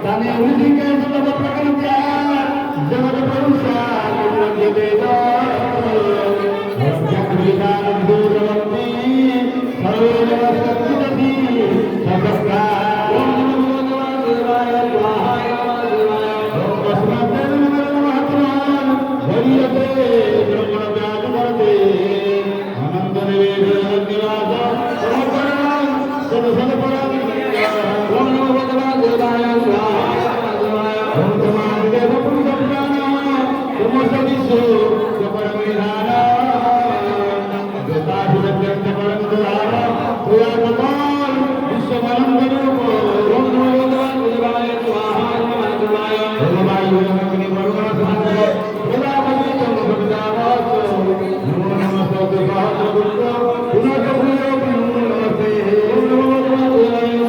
Tani Ujike Sabha Prakantya Jagat Purusha Kudra Veda Yakridan Durvanti Sarvena Sattidati Sabha Om Namo Devaya Devaya Om Basmatel Mahatman Variyate Brahma Vyad Bharate Ananda Niveda Nivada Samaparam Sadasadaparam Om Namo Devaya Devaya Om Tamam Deva Purushamana Brahmasadisu Japaramidhana Jatahudatyanta Paramdhara Puya Kapal Vishwamanandarupa Om Namo Devaya Devaya Om Vayu Namagni Varunasandha Pradapati Chandravadavaso Namo Namaste Devaya Gurta Punakapuya Namaste Om Namo Devaya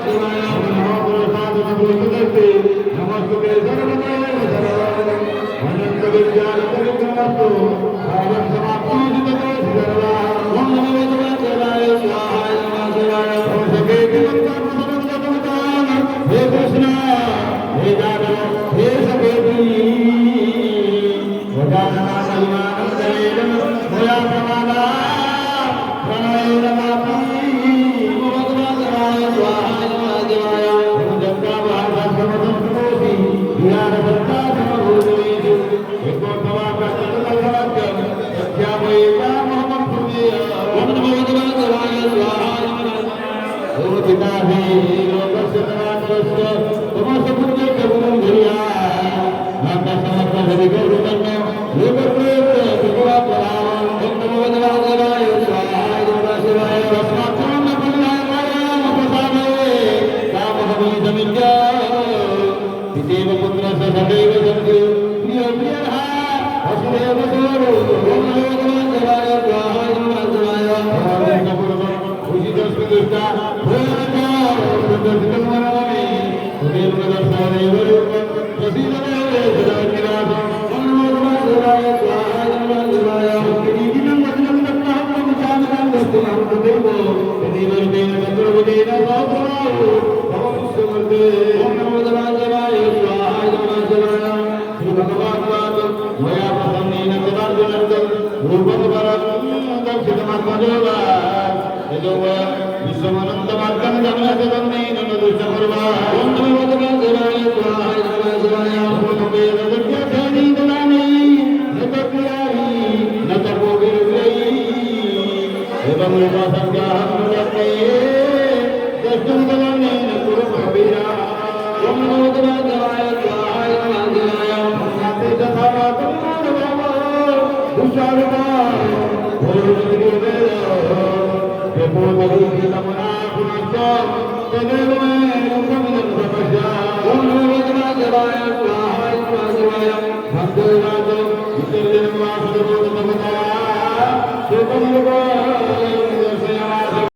Devaya Om Namo Prasada Namaste Namaste Sarvadaya Sarvadaya Ananta Vidyana Parikramastu Bhavam Samapti Jitate Sarva Om Namo Devaya Devaya Om Saketi Manta Prasamanta Pavitana He Krishna He Jadava He Saketi Vajanana Salimanam Daredam Moya Pramana Pranayana Mapi Om Devaya Devaya Om Janta Bhava Samadam Pramosi Dhyana Bhatta Samabhutavedi Eko Tava Prasthana Samadhyam Satyamaya Mohamad Purveya Om Namo Devaya Devaya Om Pitahi Lokasya Tanasya Tamasa Purya Kabum Dhriya Nanda Samadha Hari Gaurudanya Yogapreta Tripura Pravam Om Namo Devaya Devaya Rasmatram Napuraya Napasame Kamahami Samidya Piteva Putra Sadeva Sandhu Priya Priyaha Vasudeva Soro Om Namo Devaya Devaya Om Kapurva Ushita Sudhista Bhayaka Sudhista Marami Sudheva Darsana Yoga Prasida Deve Siddharthirasa Om Namo Devaya Devaya Kikinam Vajnam Dakkaham Vicharanam Dastinam Devo Deva Deva Dandravadena Sautramau Om Sumarte Om Namo Devaya Devaya Sri Bhagavan Vada Maya Prasamnena Sadarjanardam Rupam Param Dakshidamatmadeva Yadova Vishwamananda Markam Jamnatadamnena Nadushamarva Om Namo Devaya Devaya Om Namo Devaya Dhani Dhanani Natakriyari Natapovirvai Evam Rupa Sangyaham Nurataye Dastam Dhananena Kurupavira Om Namo Devaya Devaya Nate Dathavatam Madhava Dusharva Bhurvati Veda Yapodari Tamana Punasya Tadeva Rupaminam Sapasya Om Namo Devaya